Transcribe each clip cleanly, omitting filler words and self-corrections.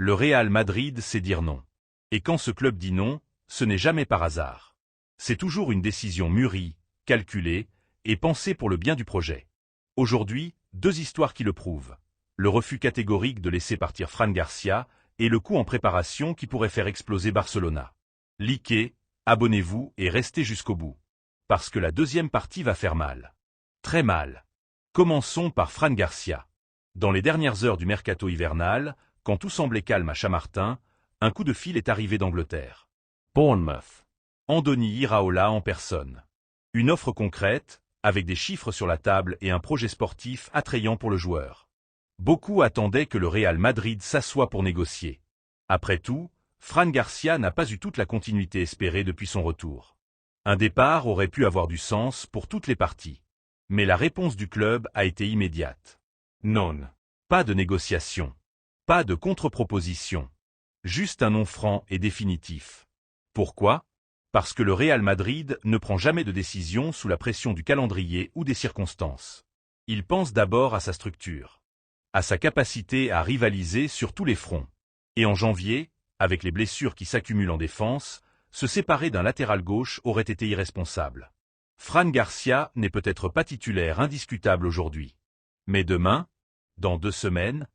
Le Real Madrid sait dire non. Et quand ce club dit non, ce n'est jamais par hasard. C'est toujours une décision mûrie, calculée, et pensée pour le bien du projet. Aujourd'hui, deux histoires qui le prouvent. Le refus catégorique de laisser partir Fran Garcia et le coup en préparation qui pourrait faire exploser Barcelona. Likez, abonnez-vous et restez jusqu'au bout. Parce que la deuxième partie va faire mal. Très mal. Commençons par Fran Garcia. Dans les dernières heures du mercato hivernal, quand tout semblait calme à Chamartin, un coup de fil est arrivé d'Angleterre. Bournemouth. Andoni Iraola en personne. Une offre concrète, avec des chiffres sur la table et un projet sportif attrayant pour le joueur. Beaucoup attendaient que le Real Madrid s'assoie pour négocier. Après tout, Fran Garcia n'a pas eu toute la continuité espérée depuis son retour. Un départ aurait pu avoir du sens pour toutes les parties. Mais la réponse du club a été immédiate. Non. Pas de négociation. Pas de contre-proposition. Juste un non franc et définitif. Pourquoi? Parce que le Real Madrid ne prend jamais de décision sous la pression du calendrier ou des circonstances. Il pense d'abord à sa structure, à sa capacité à rivaliser sur tous les fronts. Et en janvier, avec les blessures qui s'accumulent en défense, se séparer d'un latéral gauche aurait été irresponsable. Fran Garcia n'est peut-être pas titulaire indiscutable aujourd'hui. Mais demain, dans 2 semaines,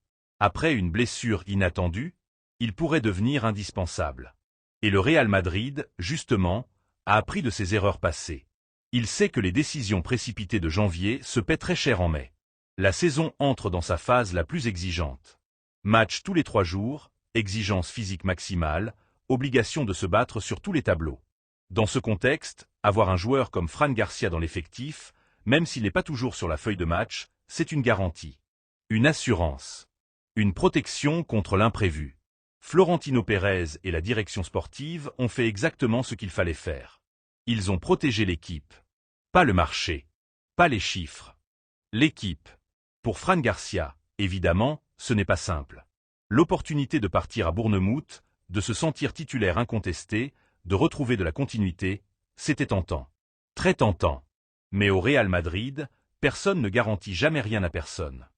après une blessure inattendue, il pourrait devenir indispensable. Et le Real Madrid, justement, a appris de ses erreurs passées. Il sait que les décisions précipitées de janvier se paient très cher en mai. La saison entre dans sa phase la plus exigeante. Match tous les 3 jours, exigence physique maximale, obligation de se battre sur tous les tableaux. Dans ce contexte, avoir un joueur comme Fran Garcia dans l'effectif, même s'il n'est pas toujours sur la feuille de match, c'est une garantie. Une assurance. Une protection contre l'imprévu. Florentino Pérez et la direction sportive ont fait exactement ce qu'il fallait faire. Ils ont protégé l'équipe. Pas le marché. Pas les chiffres. L'équipe. Pour Fran Garcia, évidemment, ce n'est pas simple. L'opportunité de partir à Bournemouth, de se sentir titulaire incontesté, de retrouver de la continuité, c'était tentant. Très tentant. Mais au Real Madrid, personne ne garantit jamais rien à personne.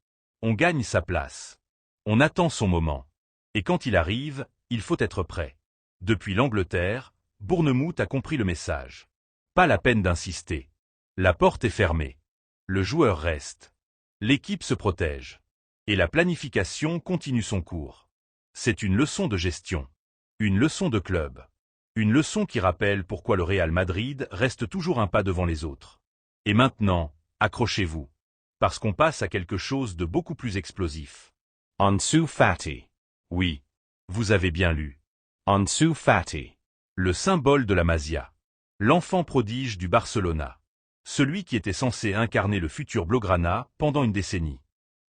On gagne sa place. On attend son moment. Et quand il arrive, il faut être prêt. Depuis l'Angleterre, Bournemouth a compris le message. Pas la peine d'insister. La porte est fermée. Le joueur reste. L'équipe se protège. Et la planification continue son cours. C'est une leçon de gestion. Une leçon de club. Une leçon qui rappelle pourquoi le Real Madrid reste toujours un pas devant les autres. Et maintenant, accrochez-vous. Parce qu'on passe à quelque chose de beaucoup plus explosif. Ansu Fati. Oui, vous avez bien lu. Ansu Fati. Le symbole de la Masia. L'enfant prodige du Barcelona. Celui qui était censé incarner le futur Blaugrana pendant une décennie.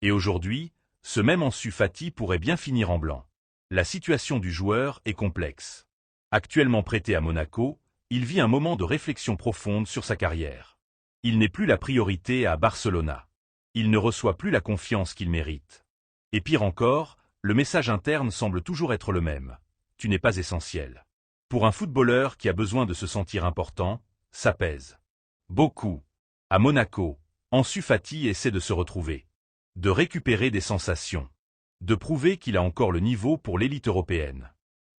Et aujourd'hui, ce même Ansu Fati pourrait bien finir en blanc. La situation du joueur est complexe. Actuellement prêté à Monaco, il vit un moment de réflexion profonde sur sa carrière. Il n'est plus la priorité à Barcelona. Il ne reçoit plus la confiance qu'il mérite. Et pire encore, le message interne semble toujours être le même. Tu n'es pas essentiel. Pour un footballeur qui a besoin de se sentir important, ça pèse. Beaucoup. À Monaco, Ansu Fati essaie de se retrouver. De récupérer des sensations. De prouver qu'il a encore le niveau pour l'élite européenne.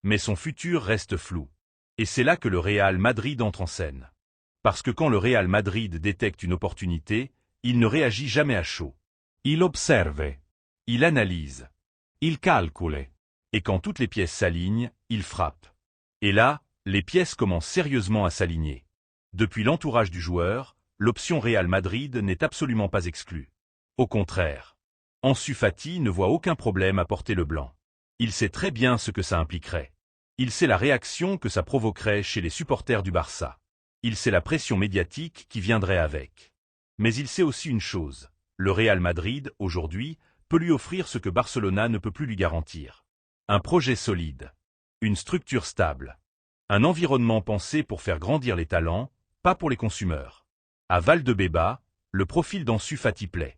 Mais son futur reste flou. Et c'est là que le Real Madrid entre en scène. Parce que quand le Real Madrid détecte une opportunité, il ne réagit jamais à chaud. Il observe. Il analyse. Il calcule. Et quand toutes les pièces s'alignent, il frappe. Et là, les pièces commencent sérieusement à s'aligner. Depuis l'entourage du joueur, l'option Real Madrid n'est absolument pas exclue. Au contraire. Ansu Fati ne voit aucun problème à porter le blanc. Il sait très bien ce que ça impliquerait. Il sait la réaction que ça provoquerait chez les supporters du Barça. Il sait la pression médiatique qui viendrait avec. Mais il sait aussi une chose. Le Real Madrid, aujourd'hui, peut lui offrir ce que Barcelona ne peut plus lui garantir. Un projet solide. Une structure stable. Un environnement pensé pour faire grandir les talents, pas pour les consumeurs. À Valdebeba, le profil d'Ansu Fati plaît.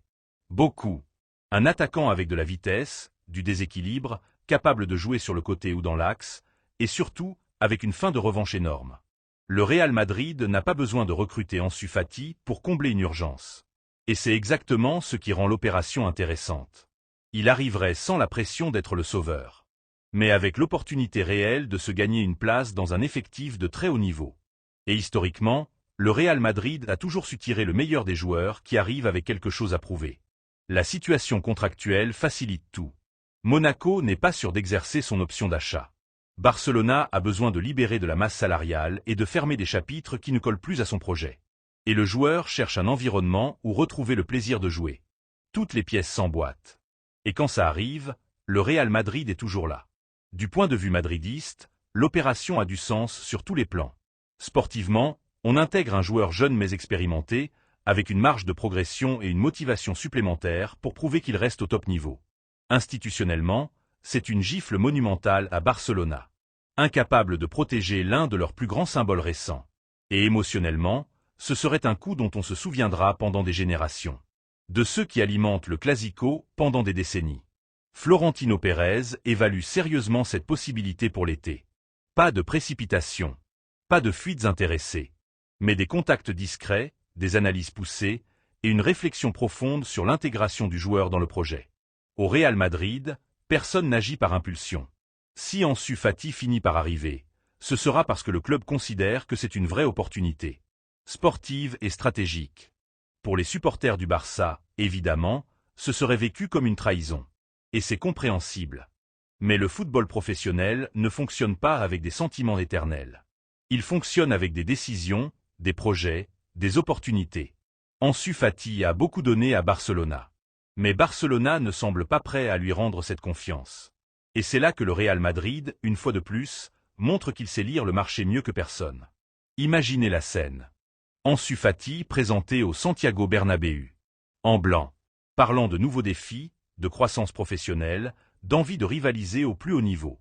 Beaucoup. Un attaquant avec de la vitesse, du déséquilibre, capable de jouer sur le côté ou dans l'axe, et surtout, avec une fin de revanche énorme. Le Real Madrid n'a pas besoin de recruter Ansu Fati pour combler une urgence. Et c'est exactement ce qui rend l'opération intéressante. Il arriverait sans la pression d'être le sauveur. mais avec l'opportunité réelle de se gagner une place dans un effectif de très haut niveau. Et historiquement, le Real Madrid a toujours su tirer le meilleur des joueurs qui arrivent avec quelque chose à prouver. La situation contractuelle facilite tout. Monaco n'est pas sûr d'exercer son option d'achat. Barcelona a besoin de libérer de la masse salariale et de fermer des chapitres qui ne collent plus à son projet. Et le joueur cherche un environnement où retrouver le plaisir de jouer. Toutes les pièces s'emboîtent. Et quand ça arrive, le Real Madrid est toujours là. Du point de vue madridiste, l'opération a du sens sur tous les plans. Sportivement, on intègre un joueur jeune mais expérimenté, avec une marge de progression et une motivation supplémentaire pour prouver qu'il reste au top niveau. Institutionnellement, c'est une gifle monumentale à Barcelona. Incapable de protéger l'un de leurs plus grands symboles récents. Et émotionnellement, ce serait un coup dont on se souviendra pendant des générations. De ceux qui alimentent le Clasico pendant des décennies. Florentino Pérez évalue sérieusement cette possibilité pour l'été. Pas de précipitation. Pas de fuites intéressées. Mais des contacts discrets, des analyses poussées, et une réflexion profonde sur l'intégration du joueur dans le projet. Au Real Madrid, personne n'agit par impulsion. Si Ansu Fati finit par arriver, ce sera parce que le club considère que c'est une vraie opportunité. Sportive et stratégique. Pour les supporters du Barça, évidemment, ce serait vécu comme une trahison. Et c'est compréhensible. Mais le football professionnel ne fonctionne pas avec des sentiments éternels. Il fonctionne avec des décisions, des projets, des opportunités. Ansu Fati a beaucoup donné à Barcelona. Mais Barcelona ne semble pas prêt à lui rendre cette confiance. Et c'est là que le Real Madrid, une fois de plus, montre qu'il sait lire le marché mieux que personne. Imaginez la scène. Ansu Fati présenté au Santiago Bernabéu. En blanc. Parlant de nouveaux défis, de croissance professionnelle, d'envie de rivaliser au plus haut niveau.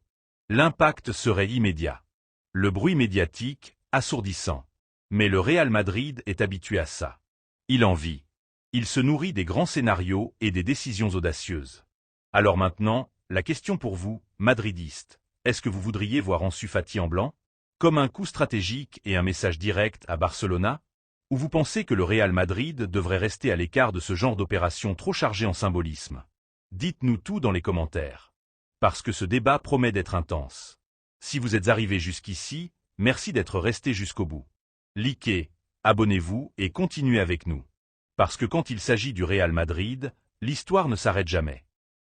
L'impact serait immédiat. Le bruit médiatique, assourdissant. Mais le Real Madrid est habitué à ça. Il en vit. Il se nourrit des grands scénarios et des décisions audacieuses. Alors maintenant, la question pour vous, madridistes, est-ce que vous voudriez voir Ansu Fati en blanc? Comme un coup stratégique et un message direct à Barcelona? Ou vous pensez que le Real Madrid devrait rester à l'écart de ce genre d'opération trop chargée en symbolisme? Dites-nous tout dans les commentaires. Parce que ce débat promet d'être intense. Si vous êtes arrivé jusqu'ici, merci d'être resté jusqu'au bout. Likez, abonnez-vous et continuez avec nous. Parce que quand il s'agit du Real Madrid, l'histoire ne s'arrête jamais.